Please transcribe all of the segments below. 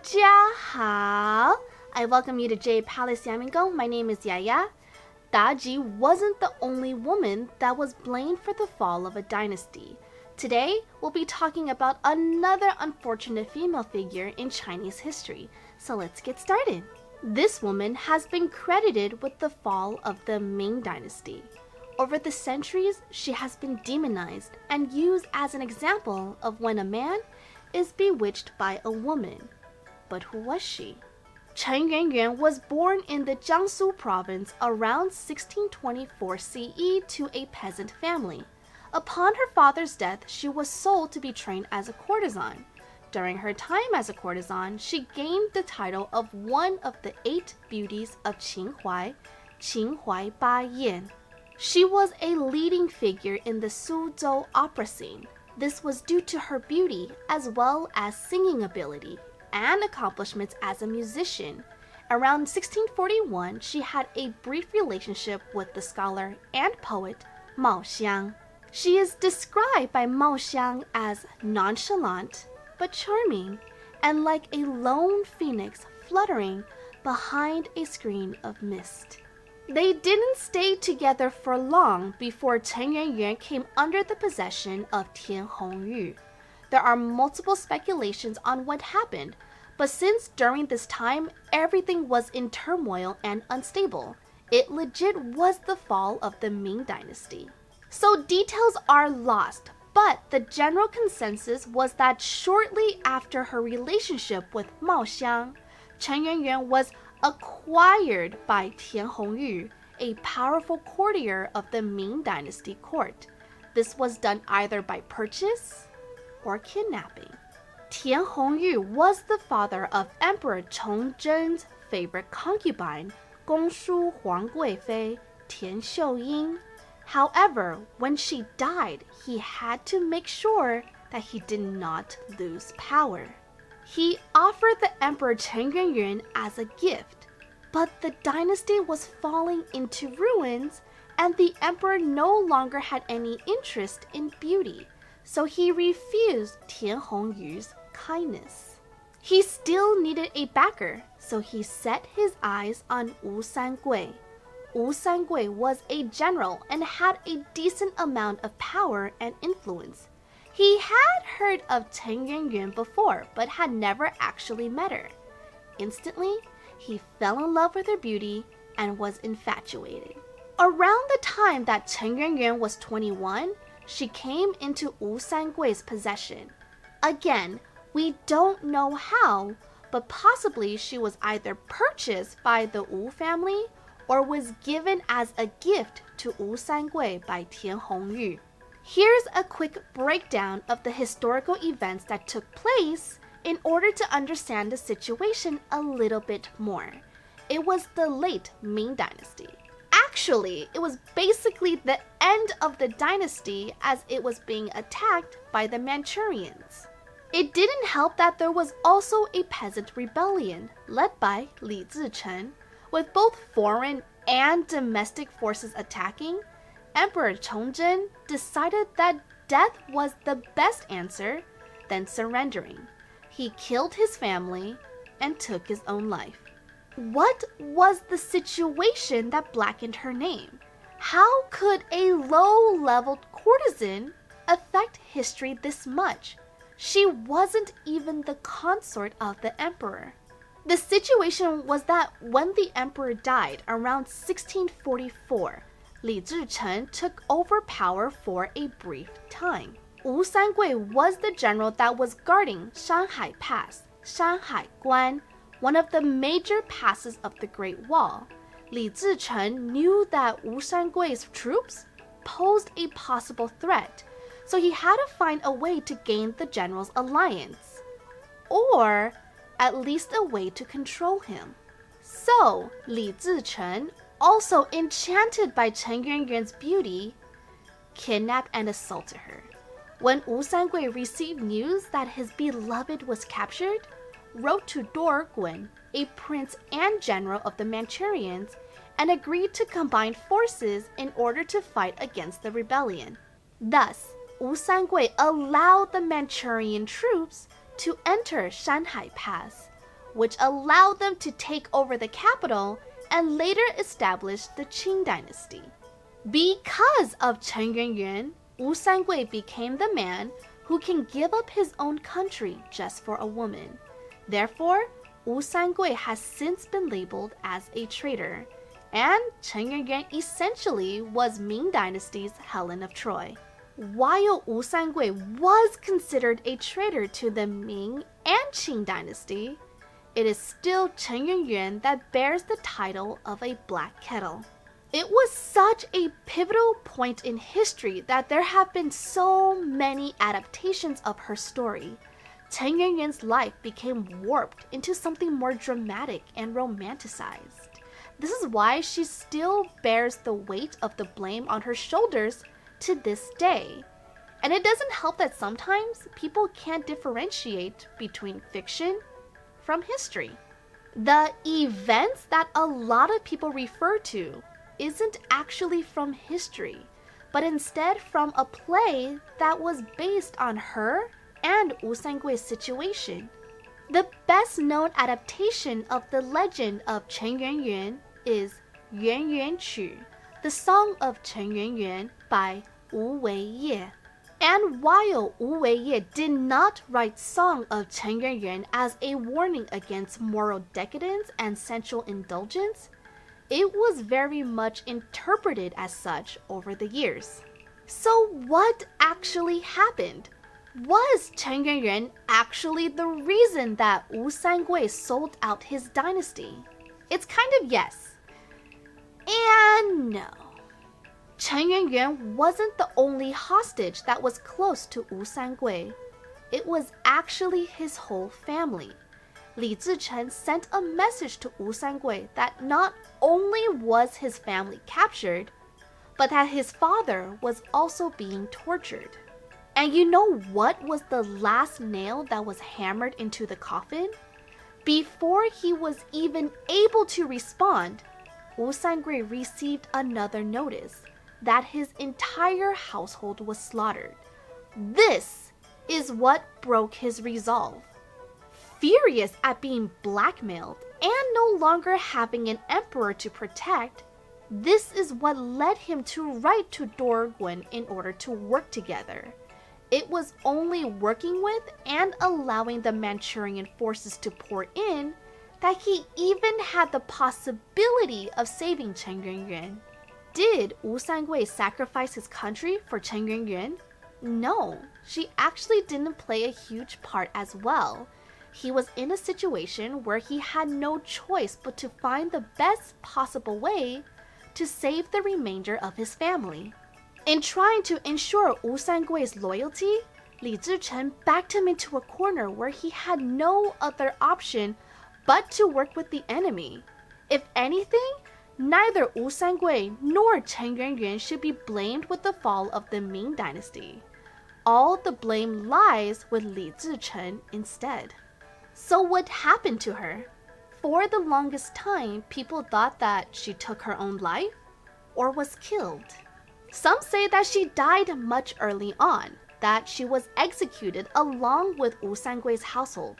家好! I welcome you to Jade Palace Yamingo. My name is Yaya. Daji wasn't the only woman that was blamed for the fall of a dynasty. Today, we'll be talking about another unfortunate female figure in Chinese history. So let's get started. This woman has been credited with the fall of the Ming Dynasty. Over the centuries, she has been demonized and used as an example of when a man is bewitched by a woman. But who was she? Chen YuanYuan was born in the Jiangsu province around 1624 CE to a peasant family. Upon her father's death, she was sold to be trained as a courtesan. During her time as a courtesan, she gained the title of one of the 8 beauties of Qinhuai, Qinhuai Ba Yan. She was a leading figure in the Suzhou opera scene. This was due to her beauty as well as singing ability and accomplishments as a musician. Around 1641, she had a brief relationship with the scholar and poet Mao Xiang. She is described by Mao Xiang as nonchalant but charming and like a lone phoenix fluttering behind a screen of mist. They didn't stay together for long before Chen YuanYuan came under the possession of Tian Hongyu. There are multiple speculations on what happened, but since during this time everything was in turmoil and unstable, it legit was the fall of the Ming Dynasty. So details are lost, but the general consensus was that shortly after her relationship with Mao Xiang, Chen YuanYuan was acquired by Tian Hongyu, a powerful courtier of the Ming Dynasty court. This was done either by purchase or kidnapping. Tian Hongyu was the father of Emperor Chongzhen's favorite concubine, Gongshu Huang Guifei, Tian Xiuying. However, when she died, he had to make sure that he did not lose power. He offered the Emperor Chen YuanYuan as a gift, but the dynasty was falling into ruins and the emperor no longer had any interest in beauty, so he refused Tian Hongyu's kindness. He still needed a backer, so he set his eyes on Wu Sangui. Wu Sangui was a general and had a decent amount of power and influence. He had heard of Chen YuanYuan before, but had never actually met her. Instantly, he fell in love with her beauty and was infatuated. Around the time that Chen YuanYuan was 21, she came into Wu Sangui's possession. Again, we don't know how, but possibly she was either purchased by the Wu family or was given as a gift to Wu Sangui by Tian Hongyu. Here's a quick breakdown of the historical events that took place in order to understand the situation a little bit more. It was the late Ming Dynasty. Actually, it was basically the end of the dynasty as it was being attacked by the Manchurians. It didn't help that there was also a peasant rebellion led by Li Zichen, with both foreign and domestic forces attacking. Emperor Chongzhen decided that death was the best answer, then surrendering. He killed his family and took his own life. What was the situation that blackened her name? How could a low-level courtesan affect history this much? She wasn't even the consort of the emperor. The situation was that when the emperor died around 1644, Li Zichen took over power for a brief time. Wu Sangui was the general that was guarding Shanhai Pass, Shanhai Guan, one of the major passes of the Great Wall. Li Zichen knew that Wu Sangui's troops posed a possible threat, so he had to find a way to gain the general's alliance, or at least a way to control him. So Li Zichen, also enchanted by Chen YuanYuan's beauty, kidnapped and assaulted her. When Wu Sangui received news that his beloved was captured, wrote to Dorgun, a prince and general of the Manchurians, and agreed to combine forces in order to fight against the rebellion. Thus, Wu Sangui allowed the Manchurian troops to enter Shanhai Pass, which allowed them to take over the capital and later establish the Qing dynasty. Because of Chen YuanYuan, Wu Sangui became the man who can give up his own country just for a woman. Therefore, Wu Sangui has since been labeled as a traitor, and Chen YuanYuan essentially was Ming Dynasty's Helen of Troy. While Wu Sangui was considered a traitor to the Ming and Qing dynasty, it is still Chen YuanYuan that bears the title of a black kettle. It was such a pivotal point in history that there have been so many adaptations of her story. Chen YuanYuan's life became warped into something more dramatic and romanticized. This is why she still bears the weight of the blame on her shoulders to this day. And it doesn't help that sometimes people can't differentiate between fiction from history. The events that a lot of people refer to isn't actually from history, but instead from a play that was based on her and Wu Sangui's situation. The best known adaptation of the legend of Chen YuanYuan is Yuan Yuan Qu, the Song of Chen YuanYuan by Wu Weiye. And while Wu Weiye did not write Song of Chen YuanYuan as a warning against moral decadence and sensual indulgence, it was very much interpreted as such over the years. So what actually happened? Was Chen YuanYuan actually the reason that Wu Sangui sold out his dynasty? It's kind of yes and no. Chen YuanYuan wasn't the only hostage that was close to Wu Sangui. It was actually his whole family. Li Zichen sent a message to Wu Sangui that not only was his family captured, but that his father was also being tortured. And you know what was the last nail that was hammered into the coffin? Before he was even able to respond, Wu Sangui received another notice that his entire household was slaughtered. This is what broke his resolve. Furious at being blackmailed and no longer having an emperor to protect, this is what led him to write to Dorogwen in order to work together. It was only working with and allowing the Manchurian forces to pour in that he even had the possibility of saving Chen YuanYuan. Did Wu Sangui sacrifice his country for Chen YuanYuan? No, she actually didn't play a huge part as well. He was in a situation where he had no choice but to find the best possible way to save the remainder of his family. In trying to ensure Wu Sangui's loyalty, Li Zichen backed him into a corner where he had no other option but to work with the enemy. If anything, neither Wu Sangui nor Chen YuanYuan should be blamed with the fall of the Ming dynasty. All the blame lies with Li Zichen instead. So what happened to her? For the longest time, people thought that she took her own life or was killed. Some say that she died much early on, that she was executed along with Wu Sangui's household.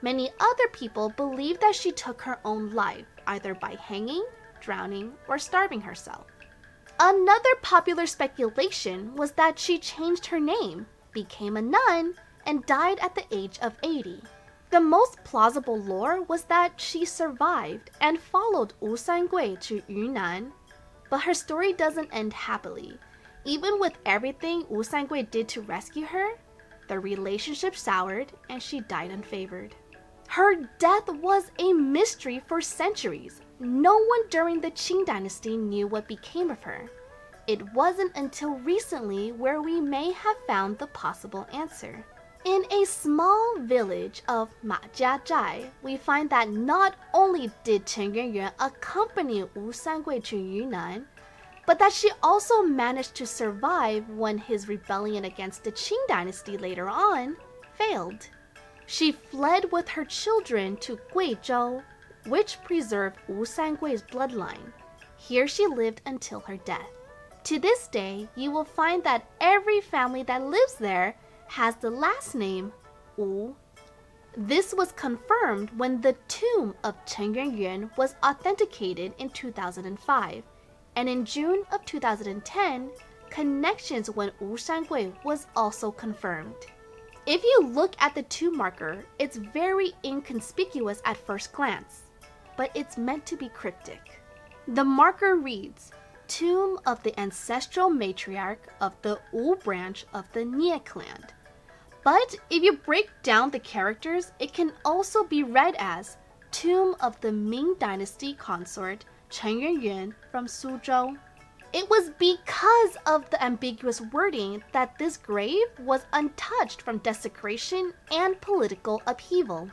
Many other people believe that she took her own life, either by hanging, drowning, or starving herself. Another popular speculation was that she changed her name, became a nun, and died at the age of 80. The most plausible lore was that she survived and followed Wu Sangui to Yunnan, but her story doesn't end happily. Even with everything Wu Sangui did to rescue her, the relationship soured and she died unfavored. Her death was a mystery for centuries. No one during the Qing dynasty knew what became of her. It wasn't until recently where we may have found the possible answer. In a small village of Majiazhai, we find that not only did Chen YuanYuan accompany Wu Sangui to Yunnan, but that she also managed to survive when his rebellion against the Qing dynasty later on failed. She fled with her children to Guizhou, which preserved Wu Sangui's bloodline. Here she lived until her death. To this day, you will find that every family that lives there has the last name Wu This was confirmed when the tomb of Chen YuanYuan was authenticated in 2005, and in June of 2010, connections with Wu Shangui was also confirmed. If you look at the tomb marker, it's very inconspicuous at first glance, but it's meant to be cryptic. The marker reads, Tomb of the ancestral matriarch of the Wu branch of the Nie clan. But if you break down the characters, it can also be read as Tomb of the Ming Dynasty consort Chen YuanYuan from Suzhou. It was because of the ambiguous wording that this grave was untouched from desecration and political upheaval.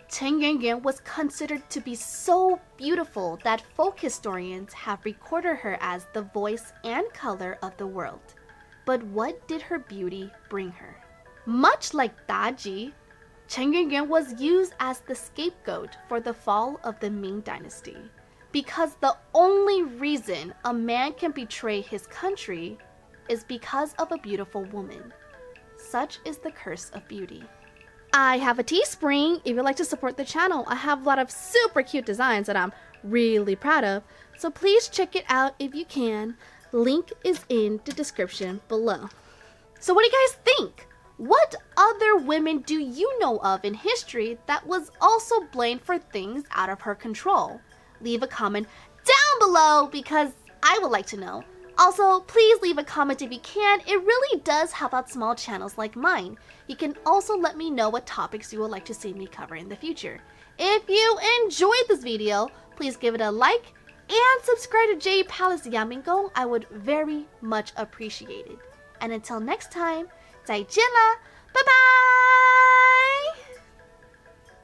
Chen YuanYuan was considered to be so beautiful that folk historians have recorded her as the voice and color of the world. But what did her beauty bring her? Much like Daji, Chen YuanYuan was used as the scapegoat for the fall of the Ming Dynasty, because the only reason a man can betray his country is because of a beautiful woman. Such is the curse of beauty. I have a Teespring if you'd like to support the channel. I have a lot of super cute designs that I'm really proud of, so please check it out if you can. Link is in the description below. So what do you guys think? What other women do you know of in history that was also blamed for things out of her control? Leave a comment down below because I would like to know. Also, please leave a comment if you can. It really does help out small channels like mine. You can also let me know what topics you would like to see me cover in the future. If you enjoyed this video, please give it a like and subscribe to Jade Palace Yamingong. I would very much appreciate it. And until next time, 再见了，拜拜。